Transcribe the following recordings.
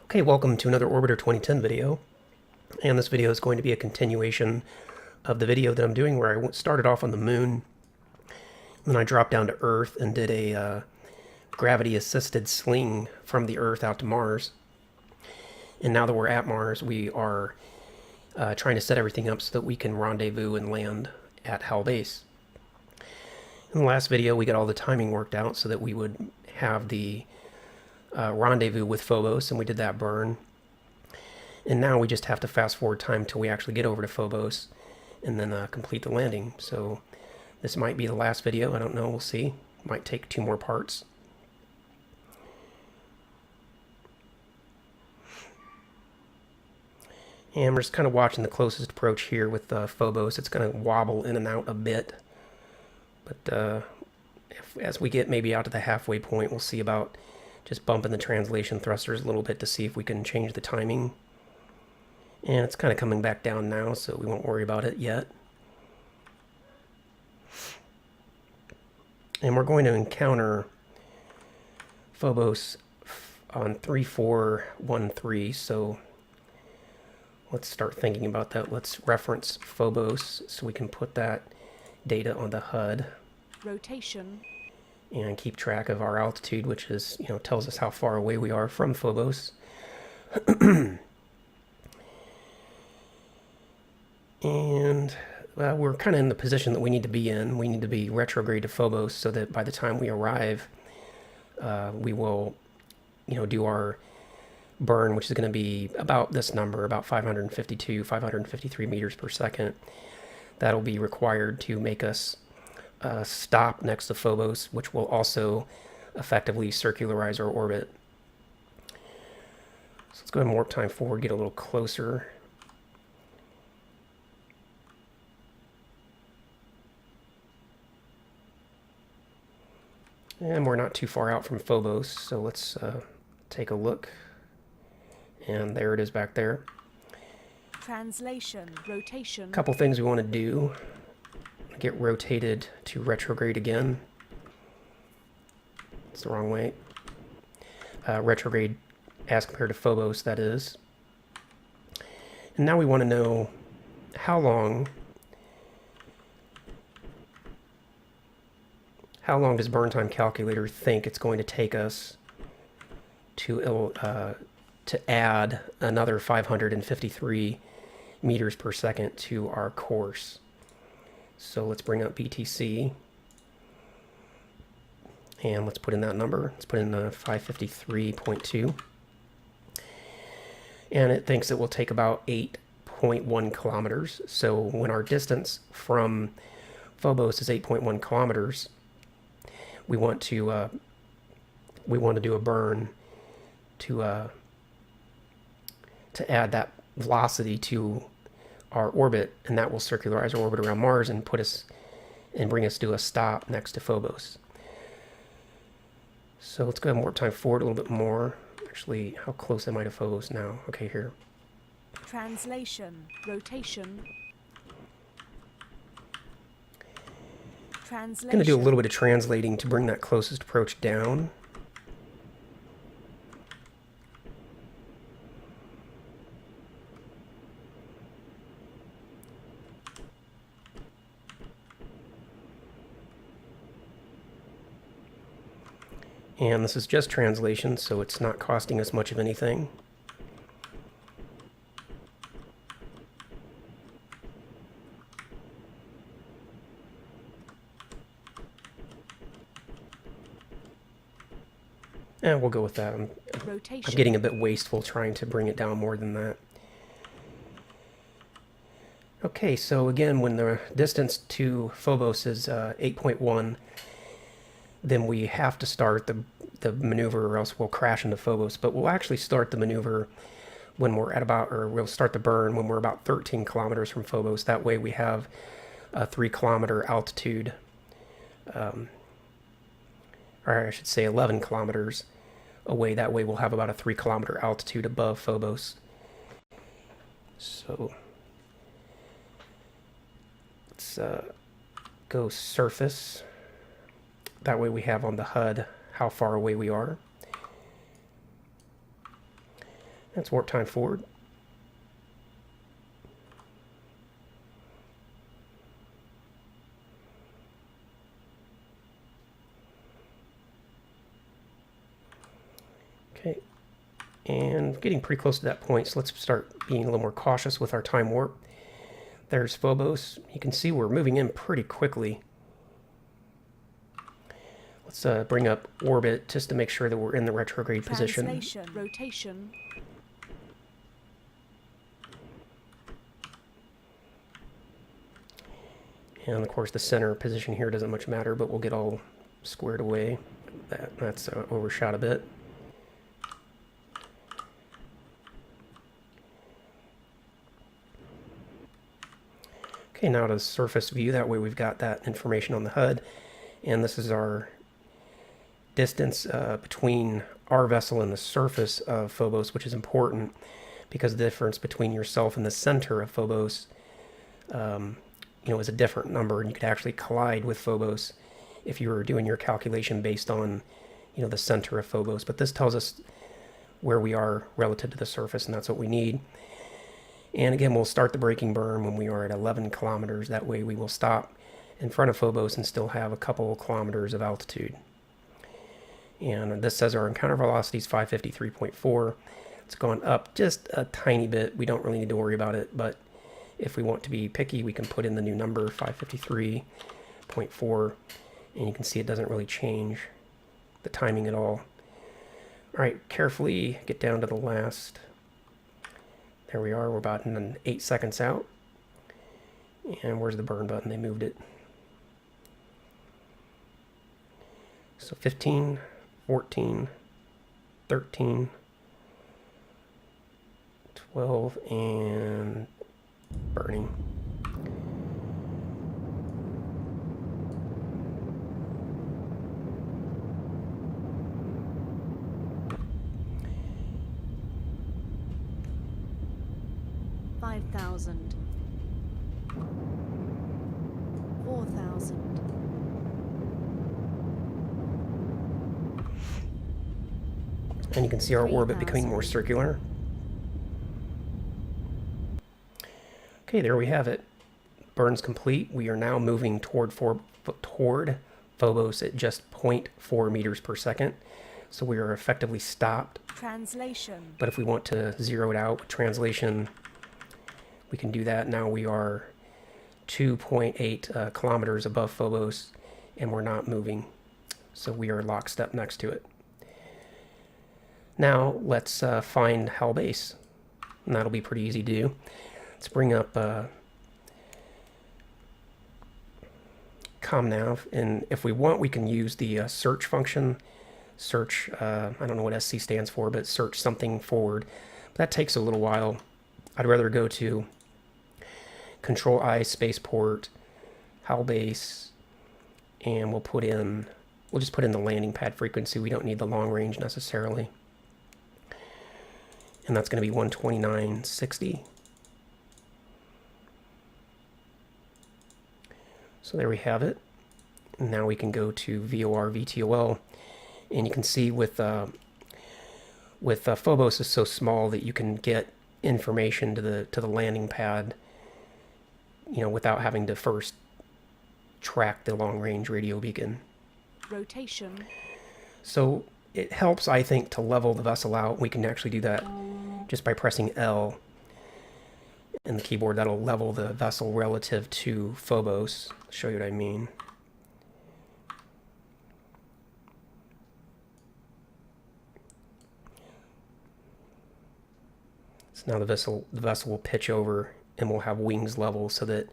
Okay, welcome to another Orbiter 2010 video, and this video is going to be a continuation of the video that I'm doing where I started off on the moon, and then I dropped down to Earth and did a gravity-assisted sling from the Earth out to Mars. And now that we're at Mars, we are trying to set everything up so that we can rendezvous and land at Hell Base. In the last video, we got all the timing worked out so that we would have the rendezvous with Phobos, and we did that burn. And now we just have to fast forward time till we actually get over to Phobos and then complete the landing. So this might be the last video. I don't know. We'll see. Might take 2 more parts. And we're just kind of watching the closest approach here with Phobos. It's going to wobble in and out a bit. But as we get maybe out to the halfway point, we'll see about just bumping the translation thrusters a little bit to see if we can change the timing. And it's kind of coming back down now, so we won't worry about it yet. And we're going to encounter Phobos on 3413, so let's start thinking about that. Let's reference Phobos so we can put that data on the HUD. Rotation. And keep track of our altitude, which is, tells us how far away we are from Phobos. And we're kind of in the position that we need to be in. We need to be retrograde to Phobos so that by the time we arrive, we will, do our burn, which is going to be about this number, about 552, 553 meters per second. That'll be required to make us stop next to Phobos, which will also effectively circularize our orbit. So let's go ahead and warp time forward, get a little closer. And we're not too far out from Phobos, so let's take a look. And there it is back there. Translation. Rotation. A couple things we want to do. Get rotated to retrograde again. It's the wrong way. Retrograde as compared to Phobos, that is. And now we want to know how long does Burn Time Calculator think it's going to take us to add another 553 meters per second to our course. So let's bring up BTC and let's put in that number. Let's put in 553.2. And it thinks it will take about 8.1 kilometers. So when our distance from Phobos is 8.1 kilometers, we want to do a burn to add that velocity to our orbit, and that will circularize our orbit around Mars and bring us to a stop next to Phobos. So let's go ahead and warp time forward a little bit more. Actually, how close am I to Phobos now? Okay, here. Translation. Rotation. I'm going to do a little bit of translating to bring that closest approach down. And this is just translation, so it's not costing us much of anything. And we'll go with that. I'm getting a bit wasteful trying to bring it down more than that. Okay, so again, when the distance to Phobos is 8.1, then we have to start the maneuver or else we'll crash into Phobos. But we'll actually start the maneuver when we're at we'll start the burn when we're about 13 kilometers from Phobos. That way we have a 3-kilometer altitude, or I should say 11 kilometers away. That way we'll have about a 3-kilometer altitude above Phobos. So let's go surface. That way we have on the HUD how far away we are. That's warp time forward. Okay, and getting pretty close to that point, so let's start being a little more cautious with our time warp. There's Phobos. You can see we're moving in pretty quickly. Let's bring up orbit just to make sure that we're in the retrograde position. Translation, rotation, And of course the center position here doesn't much matter, but we'll get all squared away. That's overshot a bit. Okay, now to surface view. That way we've got that information on the HUD. And this is our distance between our vessel and the surface of Phobos, which is important because the difference between yourself and the center of Phobos is a different number, and you could actually collide with Phobos if you were doing your calculation based on the center of Phobos. But this tells us where we are relative to the surface, and that's what we need. And again, we'll start the braking burn when we are at 11 kilometers. That way we will stop in front of Phobos and still have a couple kilometers of altitude. And this says our encounter velocity is 553.4. It's gone up just a tiny bit. We don't really need to worry about it, but if we want to be picky, we can put in the new number, 553.4, and you can see it doesn't really change the timing at all. All right, carefully get down to the last. There we are. We're about 8 seconds out. And where's the burn button? They moved it. So 15, 14, 13, 12, and burning. $5,000, $4,000, and you can see our orbit becoming more 3,000. circular. Okay, there we have it. Burn's complete. We are now moving toward Phobos at just 0.4 meters per second. So we are effectively stopped. Translation, But if we want to zero it out with translation, we can do that. Now we are 2.8 kilometers above Phobos, and we're not moving. So we are lockstep next to it. Now let's find Hell Base. And that'll be pretty easy to do. Let's bring up ComNav, and if we want, we can use the search function. Search, I don't know what SC stands for, but search something forward. But that takes a little while. I'd rather go to Control I spaceport, Hell Base, and we'll just put in the landing pad frequency. We don't need the long range necessarily. And that's going to be 129.60. So there we have it. Now we can go to VOR VTOL, and you can see with Phobos is so small that you can get information to the landing pad, without having to first track the long range radio beacon. rotation, So it helps, I think, to level the vessel out. We can actually do that just by pressing L in the keyboard. That'll level the vessel relative to Phobos. I'll show you what I mean. So now the vessel will pitch over and we'll have wings level so that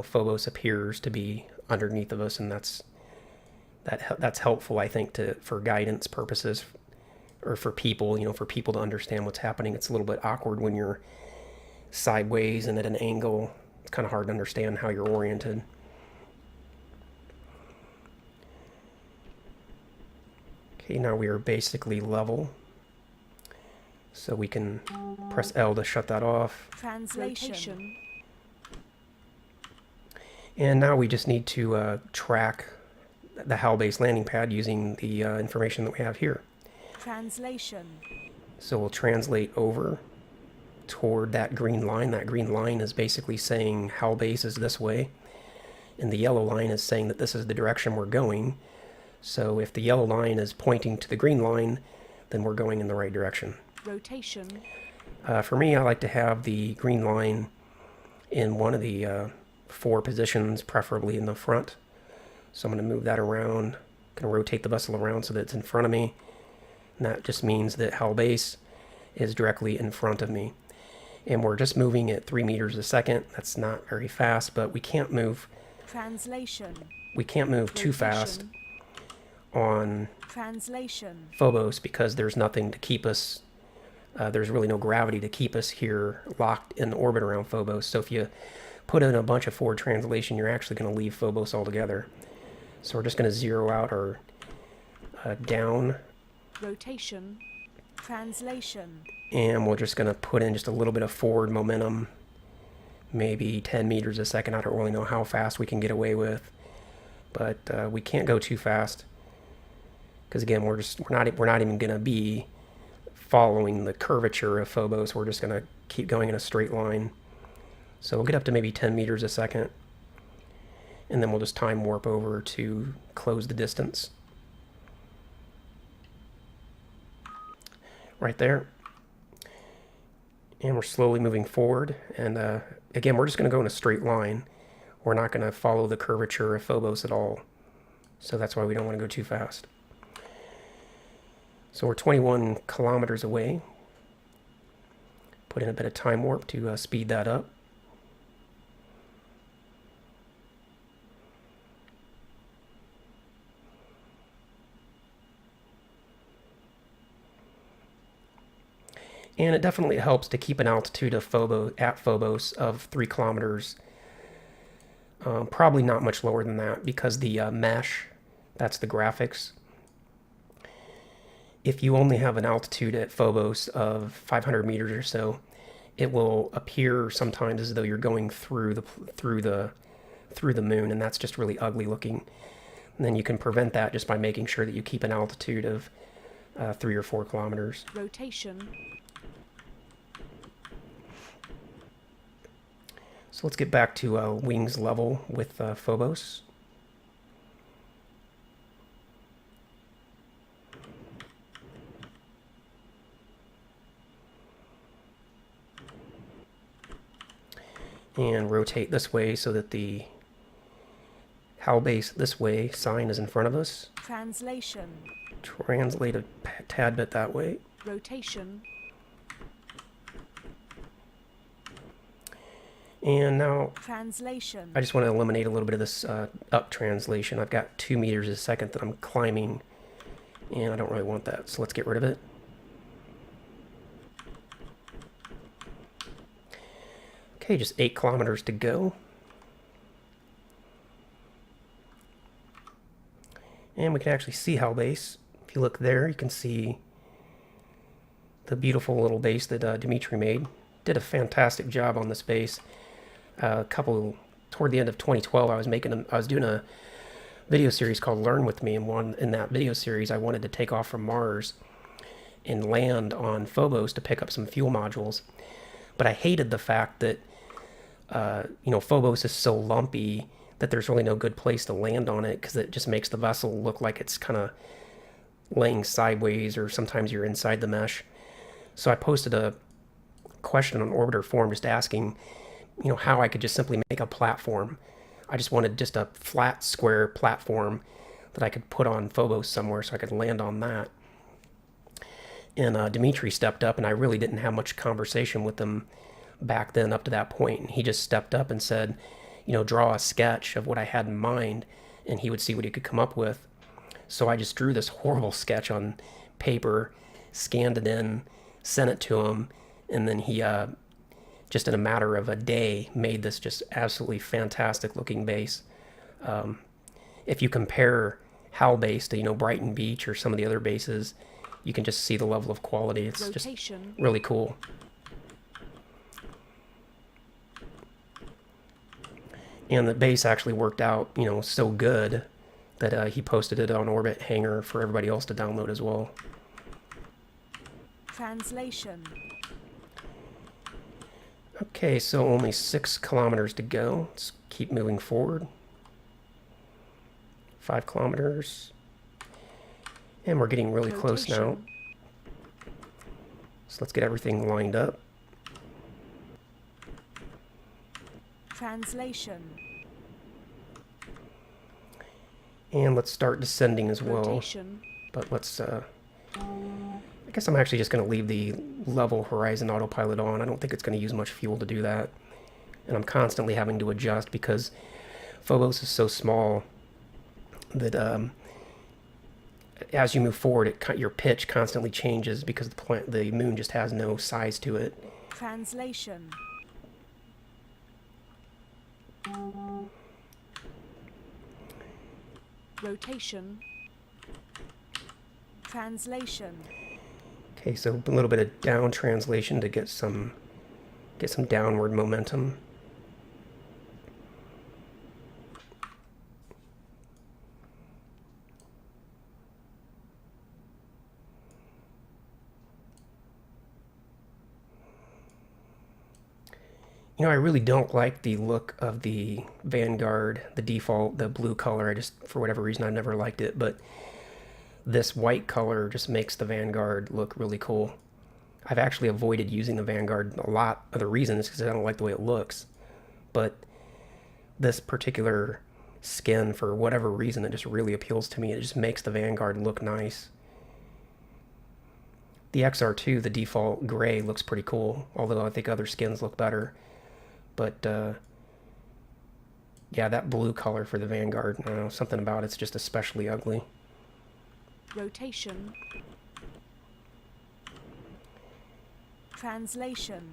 Phobos appears to be underneath of us, and that's helpful, I think, for guidance purposes, or for people, for people to understand what's happening. It's a little bit awkward when you're sideways and at an angle. It's kind of hard to understand how you're oriented. Okay, now we are basically level. So we can press L to shut that off. translation, And now we just need to track the Hell Base landing pad using the information that we have here. translation, So we'll translate over toward that green line. That green line is basically saying Hal base is this way, and the yellow line is saying that this is the direction we're going. So if the yellow line is pointing to the green line, then we're going in the right direction. Rotation. For me, I like to have the green line in one of the 4 positions, preferably in the front. So I'm going to move that around, going to rotate the vessel around so that it's in front of me. And that just means that Hal base is directly in front of me. And we're just moving at 3 meters a second. That's not very fast, but we can't move. Translation. We can't move too fast on Translation. Phobos because there's nothing to keep us. There's really no gravity to keep us here locked in orbit around Phobos. So if you put in a bunch of forward translation, you're actually going to leave Phobos altogether. So we're just going to zero out our down. Rotation. Translation. And we're just going to put in just a little bit of forward momentum, maybe 10 meters a second. I don't really know how fast we can get away with, but we can't go too fast because again, we're not even going to be following the curvature of Phobos. We're just going to keep going in a straight line. So we'll get up to maybe 10 meters a second, and then we'll just time warp over to close the distance. Right there. And we're slowly moving forward. And again, we're just going to go in a straight line. We're not going to follow the curvature of Phobos at all. So that's why we don't want to go too fast. So we're 21 kilometers away. Put in a bit of time warp to speed that up. And it definitely helps to keep an altitude of Phobos of 3 kilometers. Probably not much lower than that because the mesh, that's the graphics. If you only have an altitude at Phobos of 500 meters or so, it will appear sometimes as though you're going through the moon, and that's just really ugly looking. And then you can prevent that just by making sure that you keep an altitude of 3 or 4 kilometers. Rotation. So let's get back to wings level with Phobos. And rotate this way so that the Hal base this way sign is in front of us. Translation. Translate a tad bit that way. Rotation. And now Translation. I just want to eliminate a little bit of this up translation. I've got 2 meters a second that I'm climbing, and I don't really want that, so let's get rid of it. Okay, just 8 kilometers to go. And we can actually see Hal base. If you look there, you can see the beautiful little base that Dimitri made. Did a fantastic job on this base. Toward the end of 2012, I was doing a video series called Learn With Me, and in that video series, I wanted to take off from Mars and land on Phobos to pick up some fuel modules. But I hated the fact that Phobos is so lumpy that there's really no good place to land on it because it just makes the vessel look like it's kind of laying sideways, or sometimes you're inside the mesh. So I posted a question on Orbiter forum just asking, how I could just simply make a platform. I just wanted just a flat, square platform that I could put on Phobos somewhere so I could land on that. And Dimitri stepped up, and I really didn't have much conversation with him back then up to that point. And he just stepped up and said, draw a sketch of what I had in mind, and he would see what he could come up with. So I just drew this horrible sketch on paper, scanned it in, sent it to him, and then he just in a matter of a day made this just absolutely fantastic looking base. If you compare Hal base to Brighton Beach or some of the other bases, you can just see the level of quality. It's Rotation. just really cool. And the base actually worked out, so good that he posted it on Orbit Hangar for everybody else to download as well. Translation. Okay, so only 6 kilometers to go. Let's keep moving forward. 5 kilometers. And we're getting really close now. Rotation. So let's get everything lined up. Translation. And let's start descending as well. Rotation. But let's, I guess I'm actually just going to leave the level horizon autopilot on. I don't think it's going to use much fuel to do that. And I'm constantly having to adjust because Phobos is so small that as you move forward, your pitch constantly changes because the moon just has no size to it. Translation. Rotation. Translation. Okay, so a little bit of down translation to get some downward momentum. You know, I really don't like the look of the Vanguard, the default, the blue color. I just, for whatever reason, I've never liked it, but this white color just makes the Vanguard look really cool. I've actually avoided using the Vanguard a lot of the reason is because I don't like the way it looks. But this particular skin, for whatever reason, it just really appeals to me. It just makes the Vanguard look nice. The XR2, the default gray, looks pretty cool, although I think other skins look better. But, yeah, that blue color for the Vanguard, I don't know, something about it's just especially ugly. Rotation. Translation.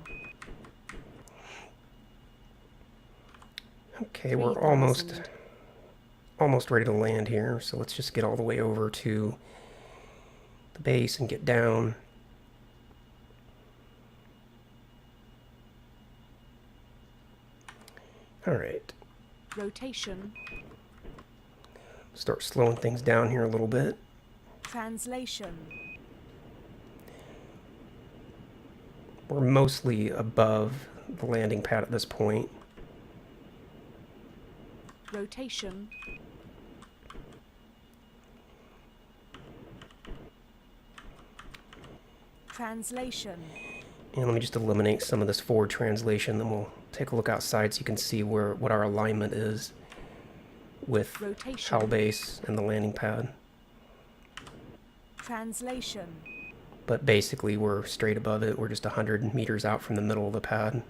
Okay, we're almost ready to land here, so let's just get all the way over to the base and get down. All right. Rotation. Start slowing things down here a little bit. Translation. We're mostly above the landing pad at this point. Rotation. Translation. And let me just eliminate some of this forward translation, then we'll take a look outside so you can see what our alignment is with Rotation. hull base and the landing pad. Translation. But basically we're straight above it. We're just 100 meters out from the middle of the pad.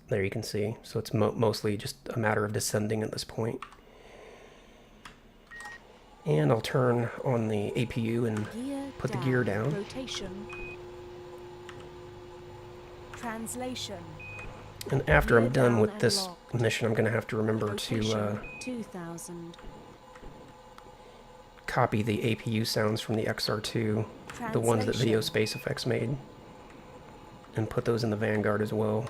There you can see. So it's mostly just a matter of descending at this point. And I'll turn on the APU and put the gear down. Rotation. Translation. And after I'm Gear done down with and this locked. mission, I'm going to have to remember Rotation. to 2000. copy the APU sounds from the XR2, the ones that Video Space Effects made, and put those in the Vanguard as well.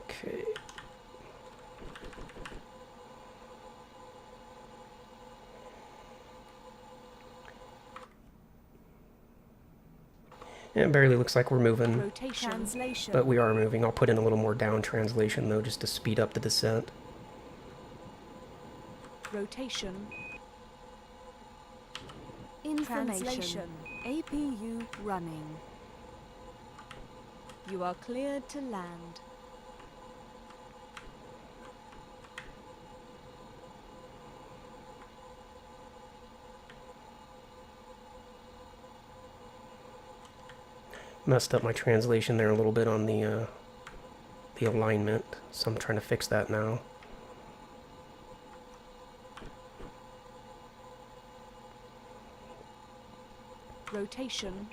Okay. It barely looks like we're moving, Rotation. Translation. but we are moving. I'll put in a little more down translation though, just to speed up the descent. Rotation. Information. APU running. You are cleared to land. Messed up my translation there a little bit on the alignment, so I'm trying to fix that now. Rotation.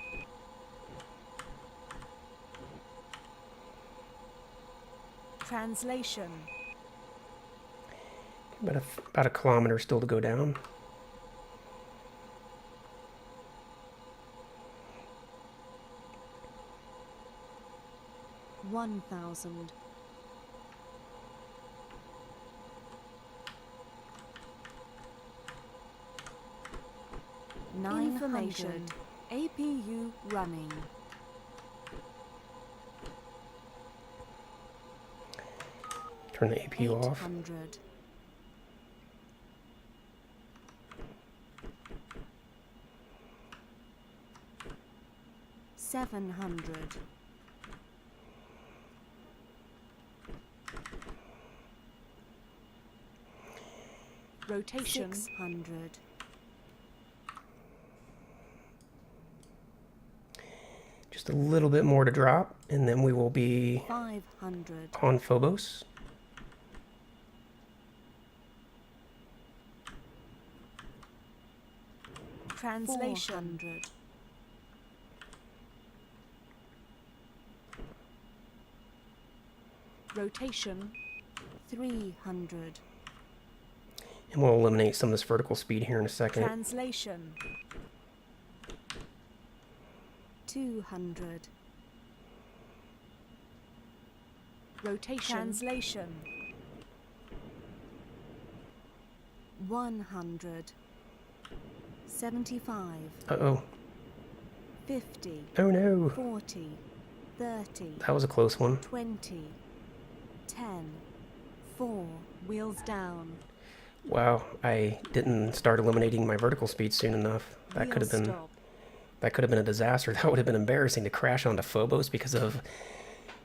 Translation. About a kilometer still to go down. $1,000. 900. Information. APU running. Turn the APU off. 800. 700. 600. Just a little bit more to drop, and then we will be 500. on Phobos. Translation. 400. Rotation. 300. And we'll eliminate some of this vertical speed here in a second. Translation. 200. Rotation. Translation. 100. 75. Uh-oh. 50. Oh no. 40. 30. That was a close one. 20. 10. 4. Wheels down. Wow, I didn't start eliminating my vertical speed soon enough. That could have been Stop. that could have been a disaster. That would have been embarrassing to crash onto Phobos because of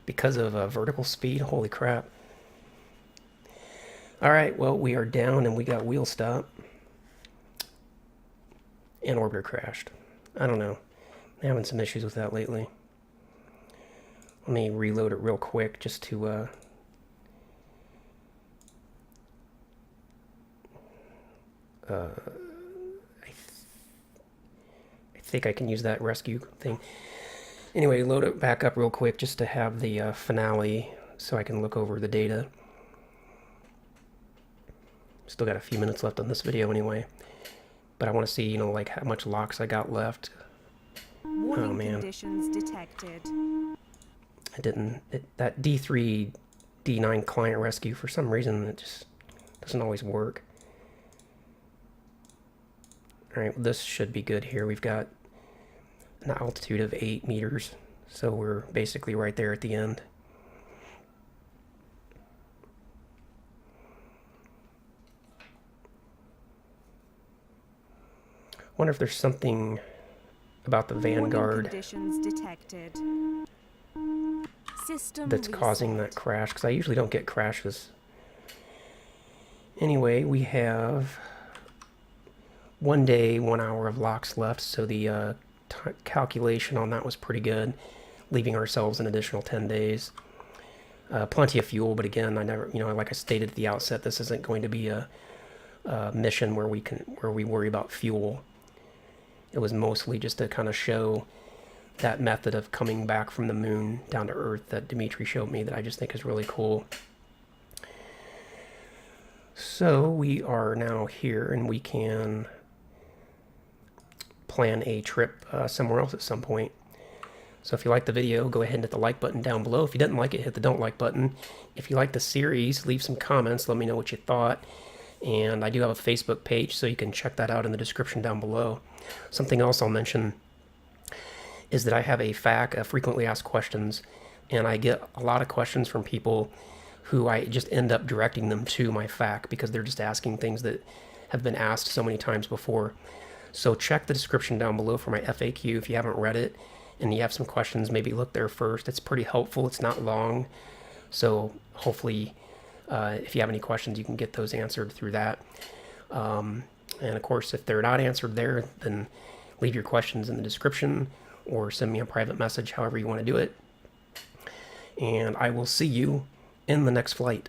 vertical speed. Holy crap. All right, well, we are down and we got wheel stop. And orbiter crashed. I don't know. I'm having some issues with that lately. Let me reload it real quick just to I think I can use that rescue thing. Anyway, load it back up real quick just to have the finale so I can look over the data. Still got a few minutes left on this video anyway. But I want to see, you know, like how much locks I got left. Warning Oh, man. conditions detected. I didn't. That D3, D9 client rescue, for some reason, it just doesn't always work. Alright, well, this should be good here. We've got an altitude of 8 meters, so we're basically right there at the end. Wonder if there's something about the Vanguard Warning conditions detected. System that's causing that crash, because I usually don't get crashes. Anyway, we have 1 day, 1 hour of locks left, so the calculation on that was pretty good, leaving ourselves an additional 10 days. Plenty of fuel, but again, I never, you know, like I stated at the outset, this isn't going to be a mission where we worry about fuel. It was mostly just to kind of show that method of coming back from the moon down to Earth that Dimitri showed me that I just think is really cool. So we are now here and we can plan a trip somewhere else at some point. So if you liked the video, go ahead and hit the like button down below. If you didn't like it, hit the don't like button. If you liked the series, leave some comments. Let me know what you thought. And I do have a Facebook page, so you can check that out in the description down below. Something else I'll mention is that I have a FAQ, a frequently asked questions, and I get a lot of questions from people who I just end up directing them to my FAQ because they're just asking things that have been asked so many times before. So check the description down below for my FAQ if you haven't read it and you have some questions, maybe look there first. It's pretty helpful. It's not long. So hopefully if you have any questions, you can get those answered through that. And of course, if they're not answered there, then leave your questions in the description or send me a private message, however you want to do it. And I will see you in the next flight.